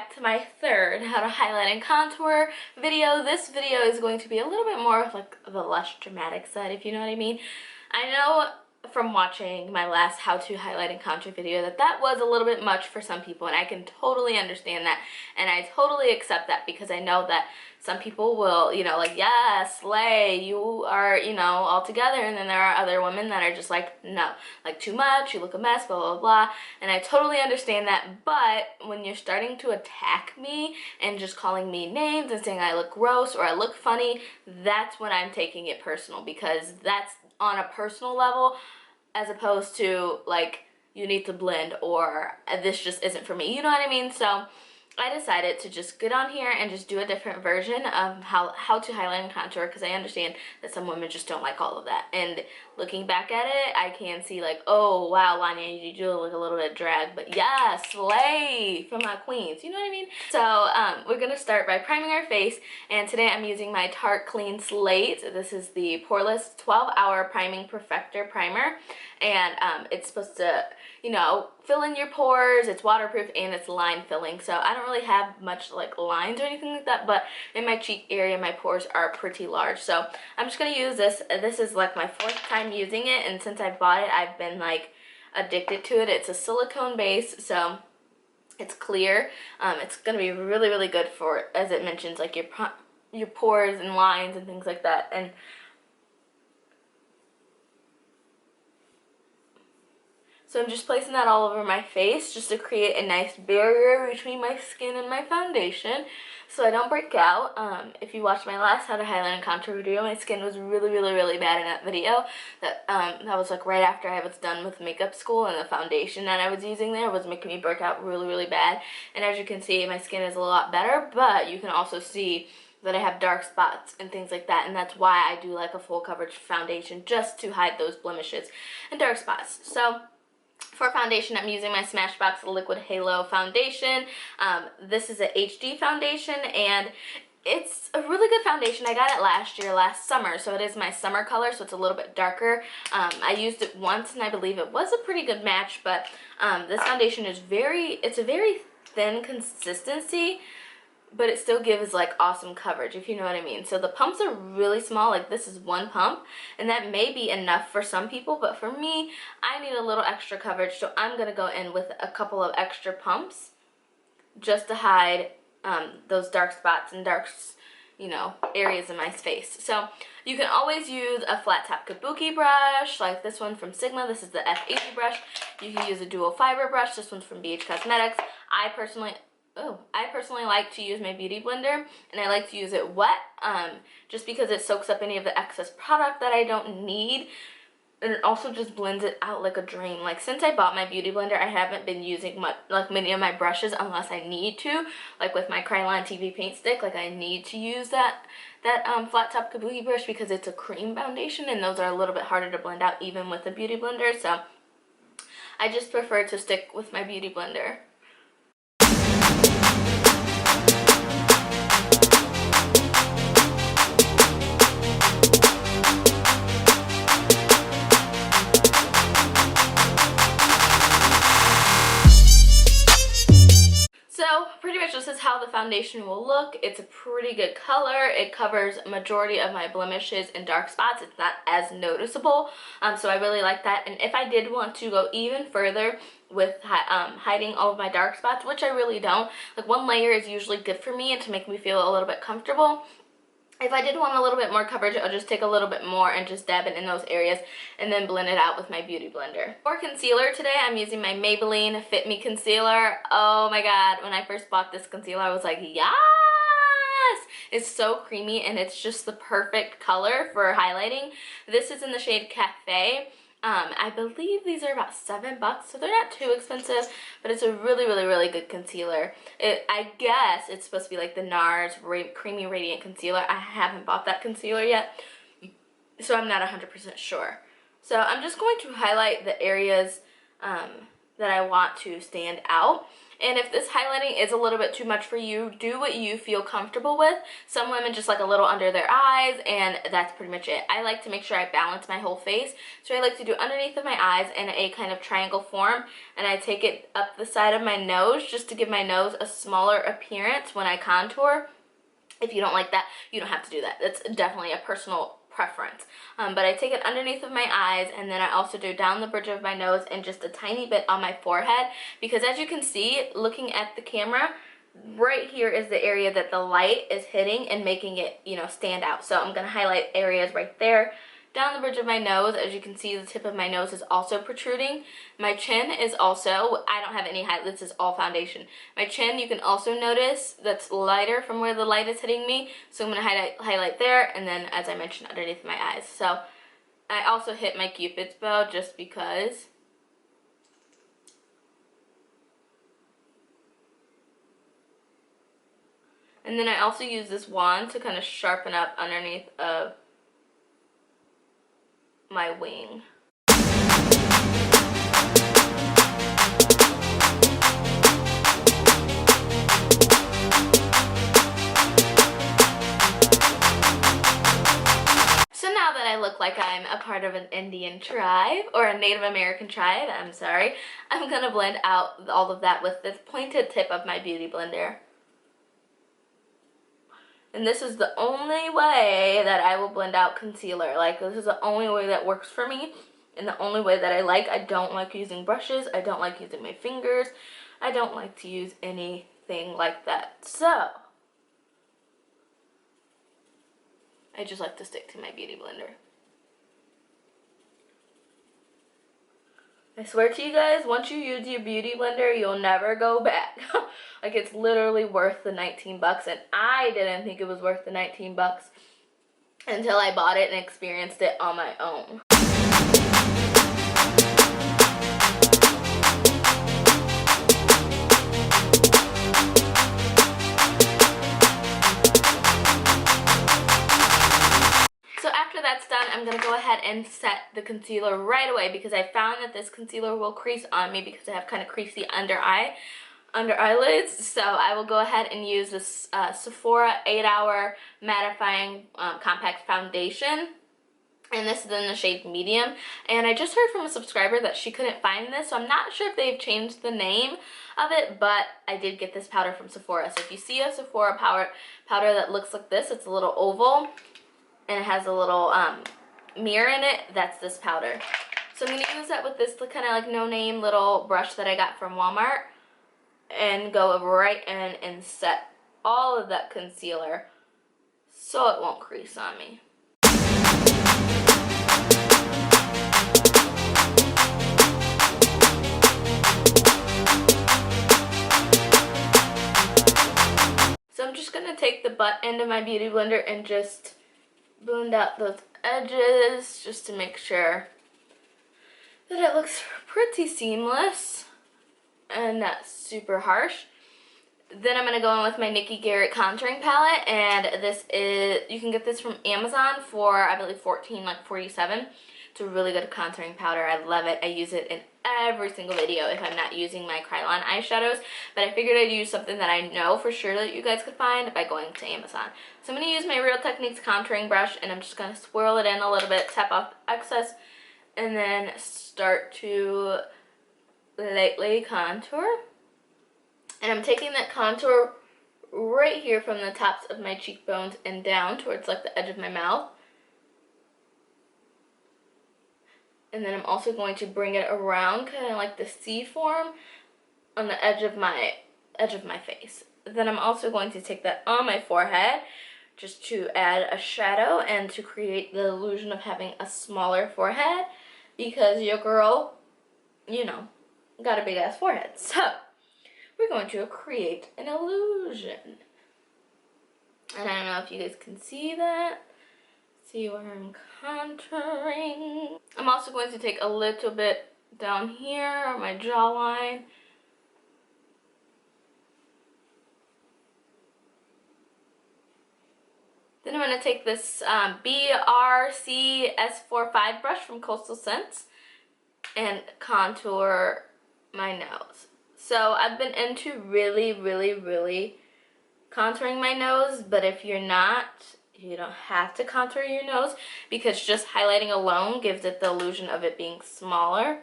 back to my third how to highlight and contour video. This video is going to be a little bit more of like the less dramatic side, if you know what I mean. I know from watching my last how to highlight and contour video that was a little bit much for some people, and I can totally understand that, and I totally accept that, because I know that some people will, you know, like, yes, slay, you are, you know, all together, and then there are other women that are just like, no, like, too much, you look a mess, blah, blah, blah, and I totally understand that. But when you're starting to attack me and just calling me names and saying I look gross or I look funny, that's when I'm taking it personal, because that's on a personal level, as opposed to like, you need to blend, or this just isn't for me, you know what I mean? So I decided to just get on here and just do a different version of how to highlight and contour, because I understand that some women just don't like all of that. And looking back at it, I can see like, oh wow, Lonyea, you do look a little bit drag, but yeah, slay from my queens, you know what I mean? So we're gonna start by priming our face, and today I'm using my Tarte Clean Slate. This is the Poreless 12-hour priming perfector primer, and it's supposed to, you know, fill in your pores. It's waterproof and it's line filling, so I don't really have much like lines or anything like that, but in my cheek area my pores are pretty large, so I'm just gonna use this. This is like my 4th time using it, and since I bought it I've been like addicted to it. It's a silicone base, so it's clear. It's gonna be really, really good for, as it mentions, like your pores and lines and things like that. And so I'm just placing that all over my face just to create a nice barrier between my skin and my foundation so I don't break out. If you watched my last how to highlight and contour video, my skin was really, really, really bad in that video. That was like right after I was done with makeup school, and the foundation that I was using there was making me break out really, really bad. And as you can see, my skin is a lot better, but you can also see that I have dark spots and things like that, and that's why I do like a full coverage foundation, just to hide those blemishes and dark spots. So for foundation, I'm using my Smashbox Liquid Halo Foundation. This is a HD foundation, and it's a really good foundation. I got it last summer, so it is my summer color, so it's a little bit darker. I used it once, and I believe it was a pretty good match, but this foundation is it's a very thin consistency, but it still gives like awesome coverage, if you know what I mean. So the pumps are really small, like this is 1 pump, and that may be enough for some people, but for me, I need a little extra coverage, so I'm gonna go in with a couple of extra pumps just to hide those dark spots and dark, you know, areas in my face. So you can always use a flat top kabuki brush, like this one from Sigma. This is the F80 brush. You can use a dual fiber brush. This one's from BH Cosmetics. I personally like to use my beauty blender, and I like to use it wet, just because it soaks up any of the excess product that I don't need, and it also just blends it out like a dream. Like, since I bought my beauty blender, I haven't been using many of my brushes unless I need to, like with my Krylon TV paint stick. Like, I need to use that flat top kabuki brush because it's a cream foundation, and those are a little bit harder to blend out even with a beauty blender, so I just prefer to stick with my beauty blender. So pretty much this is how the foundation will look. It's a pretty good color. It covers a majority of my blemishes and dark spots. It's not as noticeable, so I really like that. And if I did want to go even further with hiding all of my dark spots, which I really don't, like 1 layer is usually good for me and to make me feel a little bit comfortable. If I did want a little bit more coverage, I'll just take a little bit more and just dab it in those areas and then blend it out with my beauty blender. For concealer today, I'm using my Maybelline Fit Me Concealer. Oh my god, when I first bought this concealer, I was like, yes! It's so creamy, and it's just the perfect color for highlighting. This is in the shade Cafe. I believe these are about $7, so they're not too expensive, but it's a really, really, really good concealer. I guess it's supposed to be like the NARS Creamy Radiant Concealer. I haven't bought that concealer yet, so I'm not 100% sure. So I'm just going to highlight the areas that I want to stand out. And if this highlighting is a little bit too much for you, do what you feel comfortable with. Some women just like a little under their eyes, and that's pretty much it. I like to make sure I balance my whole face, so I like to do underneath of my eyes in a kind of triangle form, and I take it up the side of my nose just to give my nose a smaller appearance when I contour. If you don't like that, you don't have to do that. That's definitely a personal preference. But I take it underneath of my eyes, and then I also do down the bridge of my nose and just a tiny bit on my forehead, because as you can see, looking at the camera, right here is the area that the light is hitting and making it, you know, stand out. So I'm going to highlight areas right there. Down the bridge of my nose, as you can see, the tip of my nose is also protruding. My chin is also, I don't have any highlight, this is all foundation. My chin, you can also notice that's lighter from where the light is hitting me. So I'm going to highlight there, and then, as I mentioned, underneath my eyes. So I also hit my Cupid's bow just because. And then I also use this wand to kind of sharpen up underneath of my wing. So now that I look like I'm a part of an Indian tribe, or a Native American tribe, I'm sorry, I'm gonna blend out all of that with this pointed tip of my beauty blender. And this is the only way that I will blend out concealer. Like, this is the only way that works for me, and the only way that I like. I don't like using brushes. I don't like using my fingers. I don't like to use anything like that. So I just like to stick to my beauty blender. I swear to you guys, once you use your beauty blender, you'll never go back. Like, it's literally worth the 19 bucks, and I didn't think it was worth the 19 bucks until I bought it and experienced it on my own. So after that's done, I'm going to go ahead and set the concealer right away, because I found that this concealer will crease on me because I have kind of creasy under eyelids. So I will go ahead and use this Sephora 8-Hour Mattifying Compact Foundation. And this is in the shade medium. And I just heard from a subscriber that she couldn't find this, so I'm not sure if they've changed the name of it, but I did get this powder from Sephora. So if you see a Sephora powder that looks like this, it's a little oval, and it has a little mirror in it, that's this powder. So I'm going to use that with this kind of like no-name little brush that I got from Walmart, and go right in and set all of that concealer so it won't crease on me. So I'm just going to take the butt end of my beauty blender and just blend out those edges just to make sure that it looks pretty seamless and not super harsh. Then I'm going to go in with my Nikki Garrett contouring palette, and this is, you can get this from Amazon for, I believe, $14.47. It's a really good contouring powder. I love it. I use it in every single video if I'm not using my Krylon eyeshadows, but I figured I'd use something that I know for sure that you guys could find by going to Amazon. So I'm going to use my Real Techniques contouring brush, and I'm just going to swirl it in a little bit, tap off the excess, and then start to lightly contour. And I'm taking that contour right here from the tops of my cheekbones and down towards like the edge of my mouth. And then I'm also going to bring it around kind of like the C form on the edge of my face. Then I'm also going to take that on my forehead just to add a shadow and to create the illusion of having a smaller forehead, because your girl, you know, got a big ass forehead. So we're going to create an illusion. And I don't know if you guys can see that. See where I'm contouring. I'm also going to take a little bit down here on my jawline. Then I'm going to take this BRC S45 brush from Coastal Scents and contour my nose. So I've been into really contouring my nose, but if you're not, you don't have to contour your nose because just highlighting alone gives it the illusion of it being smaller.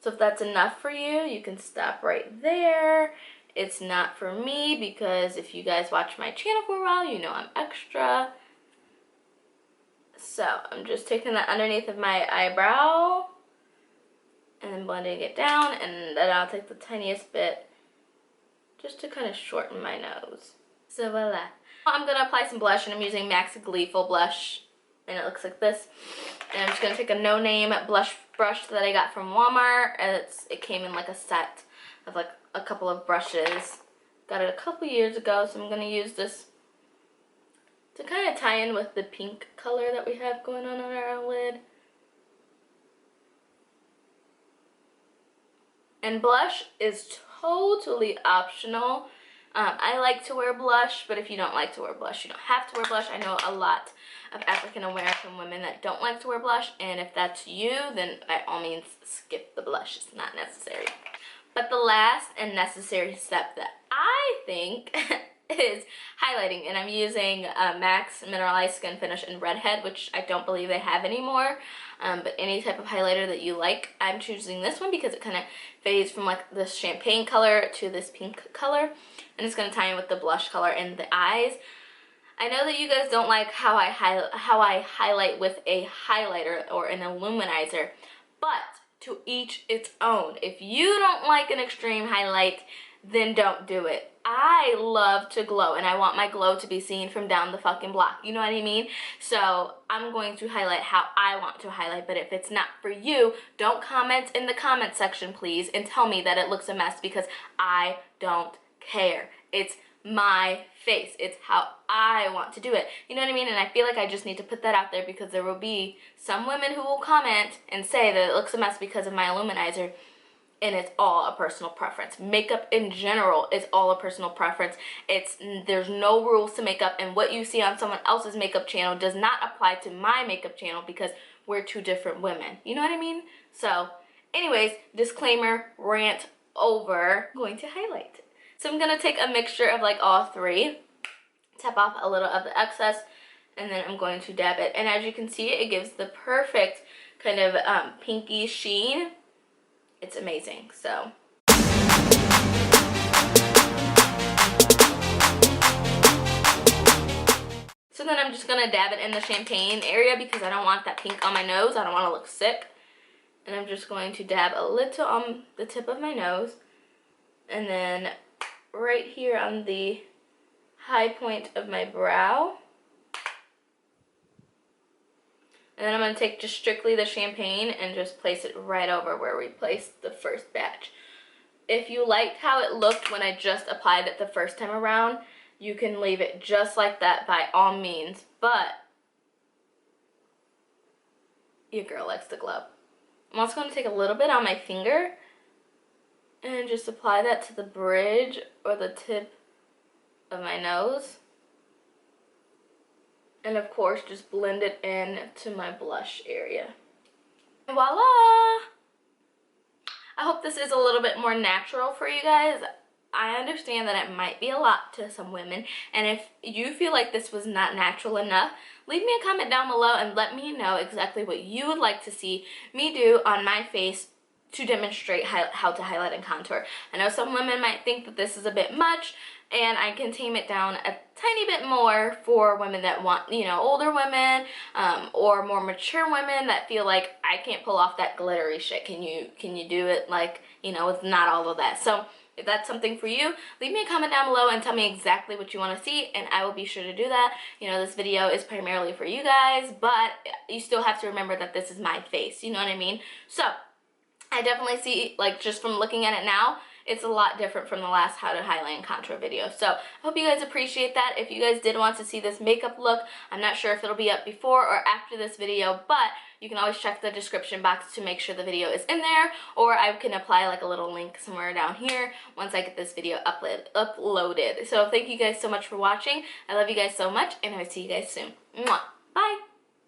So if that's enough for you, you can stop right there. It's not for me because if you guys watch my channel for a while, you know I'm extra. So I'm just taking that underneath of my eyebrow and then blending it down, and then I'll take the tiniest bit just to kind of shorten my nose. So voila. I'm going to apply some blush, and I'm using Blush Gleeful blush, and it looks like this. And I'm just going to take a no-name blush brush that I got from Walmart, and it came in like a set of like a couple of brushes. Got it a couple years ago, so I'm going to use this to kind of tie in with the pink color that we have going on our lid. And blush is totally optional. I like to wear blush, but if you don't like to wear blush, you don't have to wear blush. I know a lot of African American women that don't like to wear blush, and if that's you, then by all means skip the blush. It's not necessary. But the last and necessary step that I think is highlighting, and I'm using MAC's Mineralized Skinfinish in Redhead, which I don't believe they have anymore, but any type of highlighter that you like. I'm choosing this one because it kind of fades from like this champagne color to this pink color, and it's going to tie in with the blush color in the eyes. I know that you guys don't like how I highlight with a highlighter or an illuminizer, but to each its own. If you don't like an extreme highlight, then don't do it. I love to glow, and I want my glow to be seen from down the fucking block. You know what I mean? So I'm going to highlight how I want to highlight, but if it's not for you, don't comment in the comment section, please, and tell me that it looks a mess, because I don't care. It's my face. It's how I want to do it. You know what I mean? And I feel like I just need to put that out there, because there will be some women who will comment and say that it looks a mess because of my illuminizer. And it's all a personal preference. Makeup in general is all a personal preference. There's no rules to makeup, and what you see on someone else's makeup channel does not apply to my makeup channel, because we're two different women. You know what I mean? So anyways, disclaimer, rant over. I'm going to highlight. So I'm going to take a mixture of like all three, tap off a little of the excess, and then I'm going to dab it. And as you can see, it gives the perfect kind of pinky sheen. It's amazing. So then I'm just gonna dab it in the champagne area, because I don't want that pink on my nose. I don't want to look sick. And I'm just going to dab a little on the tip of my nose, and then right here on the high point of my brow. And then I'm going to take just strictly the champagne and just place it right over where we placed the first batch. If you liked how it looked when I just applied it the first time around, you can leave it just like that by all means. But your girl likes to glow. I'm also going to take a little bit on my finger and just apply that to the bridge or the tip of my nose. And of course, just blend it in to my blush area. And voila! I hope this is a little bit more natural for you guys. I understand that it might be a lot to some women, and if you feel like this was not natural enough, leave me a comment down below and let me know exactly what you would like to see me do on my face to demonstrate how to highlight and contour. I know some women might think that this is a bit much, and I can tame it down a tiny bit more for women that want, you know, older women or more mature women that feel like I can't pull off that glittery shit. Can you do it, like, you know, with not all of that? So if that's something for you, leave me a comment down below and tell me exactly what you want to see, and I will be sure to do that. You know, this video is primarily for you guys, but you still have to remember that this is my face, you know what I mean? So I definitely see, like, just from looking at it now, it's a lot different from the last how to highlight and contour video. So I hope you guys appreciate that. If you guys did want to see this makeup look, I'm not sure if it'll be up before or after this video, but you can always check the description box to make sure the video is in there, or I can apply like a little link somewhere down here once I get this video uploaded. So thank you guys so much for watching. I love you guys so much, and I will see you guys soon. Mwah. Bye!